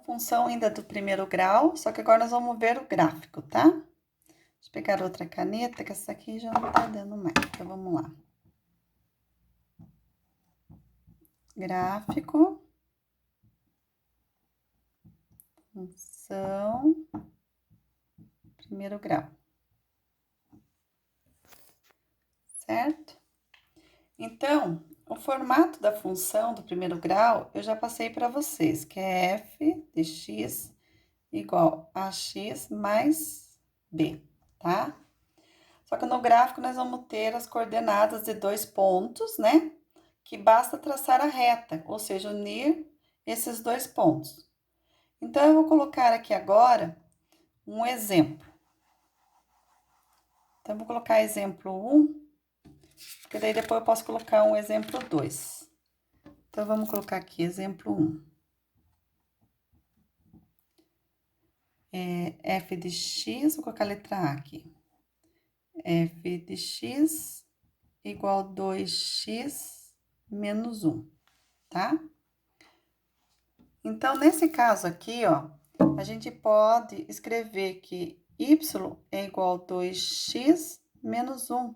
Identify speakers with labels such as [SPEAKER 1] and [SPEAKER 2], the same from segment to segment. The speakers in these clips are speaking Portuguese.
[SPEAKER 1] função ainda do primeiro grau, só que agora nós vamos ver o gráfico, tá? Deixa eu pegar outra caneta, que essa aqui já não tá dando mais. Então, vamos lá. Gráfico. Função. Primeiro grau. Certo? Então, o formato da função do primeiro grau, eu já passei para vocês, que é f de x igual a x mais b, tá? Só que no gráfico nós vamos ter as coordenadas de 2 pontos, né? Que basta traçar a reta, ou seja, unir esses 2 pontos. Então, eu vou colocar aqui agora um exemplo. Então, eu vou colocar exemplo 1, porque daí depois eu posso colocar um exemplo 2. Então, vamos colocar aqui exemplo 1. F de x, vou colocar a letra A aqui. F de x igual a 2x menos 1, tá? Então, nesse caso aqui, ó, a gente pode escrever que y é igual a 2x menos 1.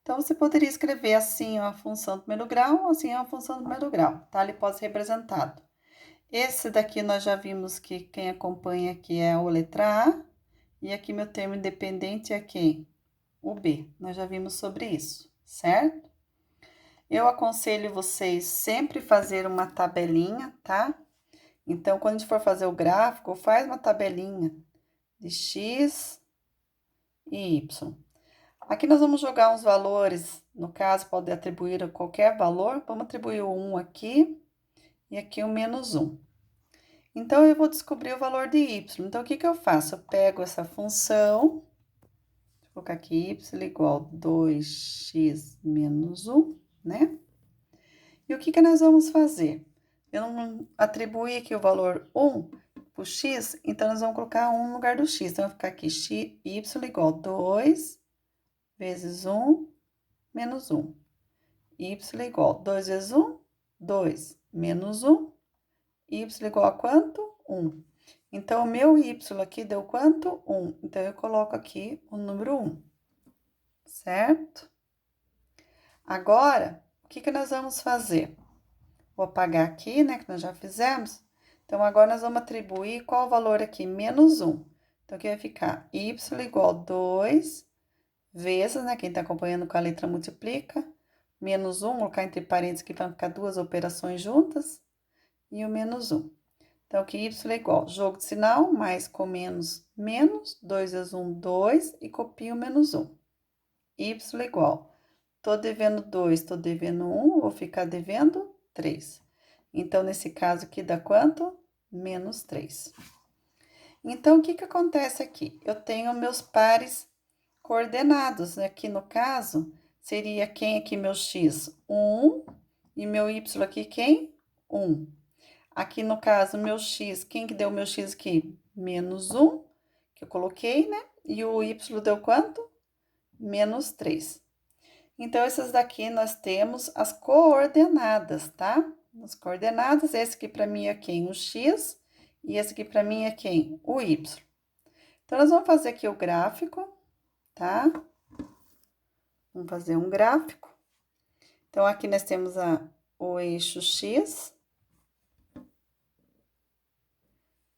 [SPEAKER 1] Então, você poderia escrever assim a função do primeiro grau, assim a função do primeiro grau, tá? Ele pode ser representado. Esse daqui nós já vimos que quem acompanha aqui é a letra A, e aqui meu termo independente é quem? O B. Nós já vimos sobre isso, certo? Eu aconselho vocês sempre fazer uma tabelinha, tá? Então, quando a gente for fazer o gráfico, faz uma tabelinha de x e y. Aqui nós vamos jogar uns valores, no caso, pode atribuir qualquer valor. Vamos atribuir o 1 aqui e aqui o menos 1. Então, eu vou descobrir o valor de y. Então, o que que eu faço? Eu pego essa função, vou colocar aqui y igual a 2x menos 1, né? E o que que nós vamos fazer? Eu não atribuí aqui o valor 1 para o x, então nós vamos colocar 1 no lugar do x. Então, vai ficar aqui y igual a 2 vezes 1 menos 1. Y igual a 2 vezes 1, 2, menos 1. Y igual a quanto? 1. Então, o meu y aqui deu quanto? 1. Então, eu coloco aqui o número 1, certo? Agora, o que que nós vamos fazer? Vou apagar aqui, né, que nós já fizemos. Então, agora nós vamos atribuir qual o valor aqui? Menos 1. Então, aqui vai ficar y igual a 2 vezes, né, quem tá acompanhando com a letra multiplica, menos 1, vou colocar entre parênteses aqui para ficar duas operações juntas, e o menos 1. Então, aqui y é igual, jogo de sinal, mais com menos, menos, 2 vezes 1, 2, e copio o menos 1. Y é igual, tô devendo 2, tô devendo 1, vou ficar devendo 3. Então, nesse caso aqui dá quanto? Menos 3. Então, o que que acontece aqui? Eu tenho meus pares coordenados, né? Aqui no caso, seria quem aqui meu x? 1, e meu y aqui quem? 1. Aqui no caso, meu x, quem que deu meu x aqui? Menos 1, que eu coloquei, né? E o y deu quanto? Menos 3. Então, essas daqui nós temos as coordenadas, tá? As coordenadas, esse aqui para mim é quem? O x, e esse aqui para mim é quem? O y. Então, nós vamos fazer aqui o gráfico, tá? Vamos fazer um gráfico. Então, aqui nós temos o eixo x.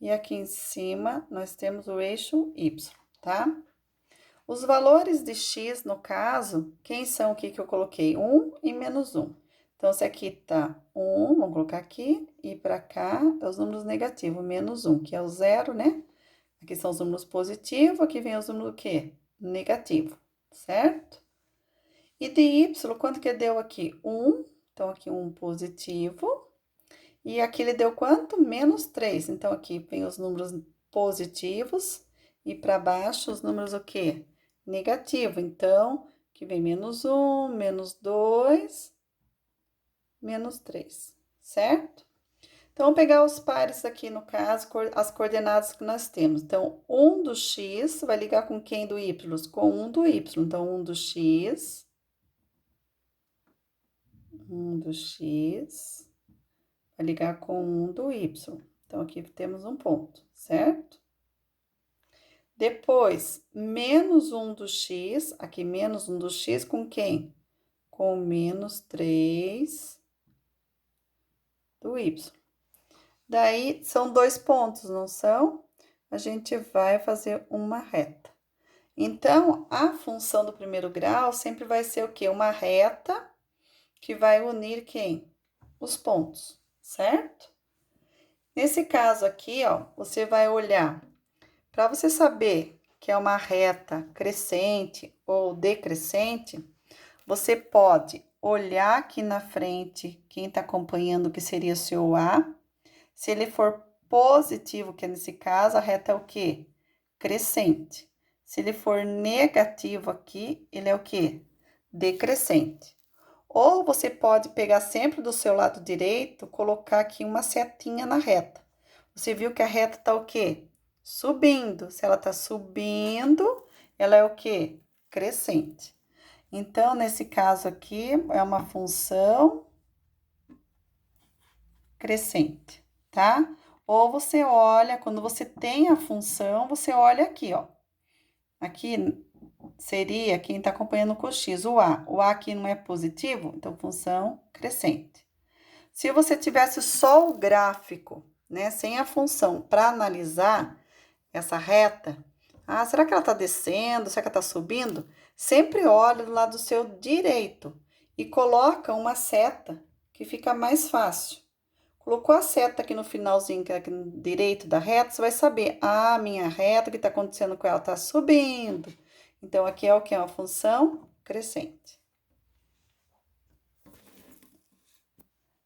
[SPEAKER 1] E aqui em cima, nós temos o eixo y, tá? Os valores de x, no caso, quem são aqui que eu coloquei? 1 e menos 1. Então, se aqui tá 1, vamos colocar aqui, e para cá é os números negativos, menos 1, que é o 0, né? Aqui são os números positivos, aqui vem os números o quê? Negativo, certo? E de y, quanto que deu aqui? 1, então aqui 1 positivo. E aqui ele deu quanto? Menos 3. Então, aqui vem os números positivos e para baixo os números o quê? Negativo. Então, aqui vem menos 1, menos 2, menos 3, certo? Então, vamos pegar os pares aqui, no caso, as coordenadas que nós temos. Então, 1 do x vai ligar com quem do y? Com 1 do y. Então, 1 do x, 1 do x, vai ligar com 1 do y. Então, aqui temos um ponto, certo? Depois, menos 1 do x, aqui menos 1 do x com quem? Com menos 3 do y. Daí, são 2 pontos, não são? A gente vai fazer uma reta. Então, a função do primeiro grau sempre vai ser o quê? Uma reta que vai unir quem? Os pontos, certo? Nesse caso aqui, ó, você vai olhar. Para você saber que é uma reta crescente ou decrescente, você pode olhar aqui na frente, quem está acompanhando, que seria o seu A. Se ele for positivo, que é nesse caso, a reta é o quê? Crescente. Se ele for negativo aqui, ele é o quê? Decrescente. Ou você pode pegar sempre do seu lado direito, colocar aqui uma setinha na reta. Você viu que a reta tá o quê? Subindo. Se ela tá subindo, ela é o quê? Crescente. Então, nesse caso aqui, é uma função crescente, tá? Ou você olha, quando você tem a função, você olha aqui, ó. Aqui seria quem tá acompanhando com o x, o A. O A aqui não é positivo, então função crescente. Se você tivesse só o gráfico, né, sem a função, para analisar essa reta, será que ela tá descendo? Será que ela tá subindo? Sempre olha do lado do seu direito e coloca uma seta que fica mais fácil. Colocou a seta aqui no finalzinho, que é aqui no direito da reta, você vai saber, minha reta, o que tá acontecendo com ela? Tá subindo. Então, aqui é o que? É uma função crescente.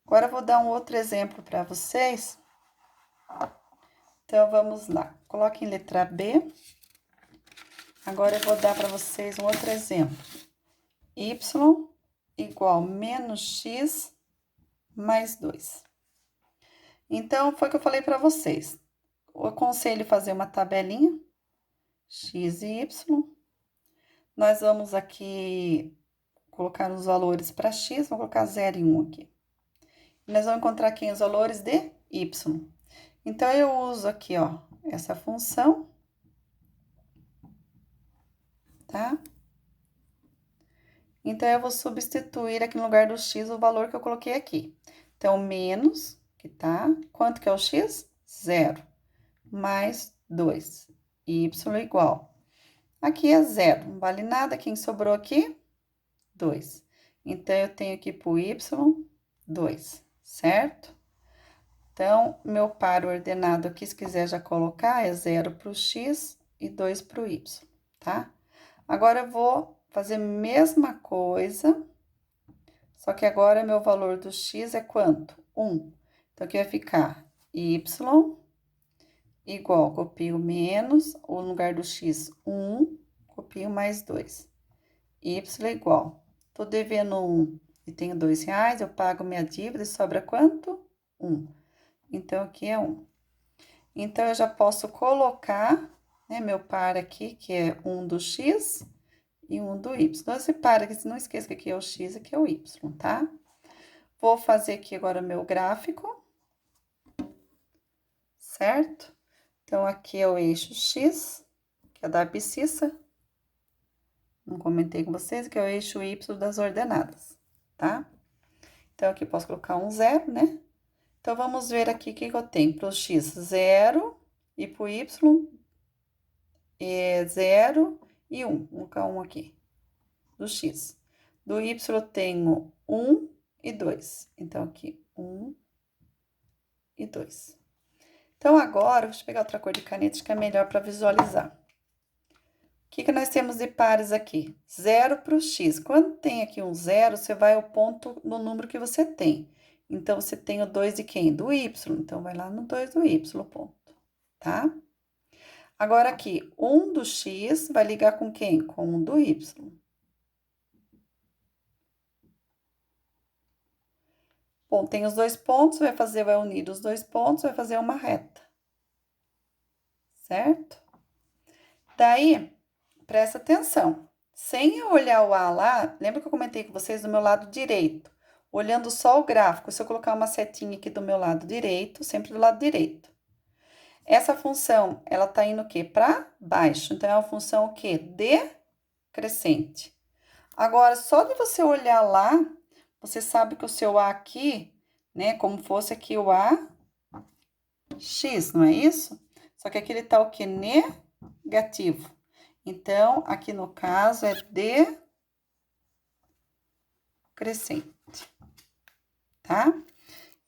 [SPEAKER 1] Agora, eu vou dar um outro exemplo para vocês. Então, vamos lá. Coloque em letra B. Agora, eu vou dar para vocês um outro exemplo. Y igual menos x mais 2. Então, foi o que eu falei para vocês. Eu aconselho fazer uma tabelinha, x e y. Nós vamos aqui colocar os valores para x, vou colocar 0 e 1 aqui. Nós vamos encontrar aqui os valores de y. Então, eu uso aqui, ó, essa função, tá? Então, eu vou substituir aqui no lugar do x o valor que eu coloquei aqui. Então, menos, que tá, quanto que é o x? 0, mais 2, y igual. Aqui é 0, não vale nada, quem sobrou aqui? 2. Então, eu tenho aqui pro y 2, certo? Então, meu par ordenado aqui, se quiser já colocar, é 0 para o x e 2 para o y, tá? Agora, eu vou fazer a mesma coisa, só que agora meu valor do x é quanto? 1. Então, aqui vai ficar y igual, copio menos, ou no lugar do x, 1, copio mais 2. Y igual, tô devendo 1 e tenho R$2, eu pago minha dívida e sobra quanto? 1. Então, aqui é 1. Então, eu já posso colocar, né, meu par aqui, que é 1 do x e 1 do y. Então, esse par aqui, não esqueça que aqui é o x e aqui é o y, tá? Vou fazer aqui agora meu gráfico, certo? Então, aqui é o eixo x, que é da abscissa. Não comentei com vocês, que é o eixo y das ordenadas, tá? Então, aqui eu posso colocar um 0, né? Então, vamos ver aqui o que eu tenho. Para o x, 0, e para o y, 0 e 1. Vou colocar 1 aqui, do x. Do y, eu tenho 1 e 2. Então, aqui, 1 e 2. Então, agora, deixa eu pegar outra cor de caneta, acho que é melhor para visualizar. O que nós temos de pares aqui? 0 para o x. Quando tem aqui um 0, você vai ao ponto no número que você tem. Então, você tem o 2 de quem? Do y. Então, vai lá no 2 do y, ponto, tá? Agora, aqui, 1 do x vai ligar com quem? Com 1 do y. Bom, tem os dois pontos, vai unir os dois pontos, vai fazer uma reta. Certo? Daí, presta atenção. Sem eu olhar o A lá, lembra que eu comentei com vocês do meu lado direito? Olhando só o gráfico, se eu colocar uma setinha aqui do meu lado direito, sempre do lado direito. Essa função, ela tá indo o quê? Para baixo. Então, é uma função o quê? Decrescente. Agora, só de você olhar lá, você sabe que o seu A aqui, né, como fosse aqui o A x, não é isso? Só que aqui ele tá o quê? Negativo. Então, aqui no caso é decrescente, tá?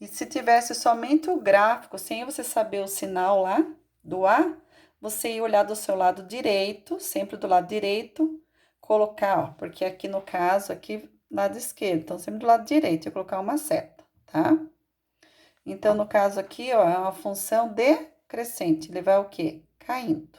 [SPEAKER 1] E se tivesse somente o gráfico, sem você saber o sinal lá do A, você ia olhar do seu lado direito, sempre do lado direito, colocar, ó, porque aqui no caso, aqui lado esquerdo, então sempre do lado direito, eu colocar uma seta, tá? Então, no caso aqui, ó, é uma função decrescente, ele vai o quê? Caindo.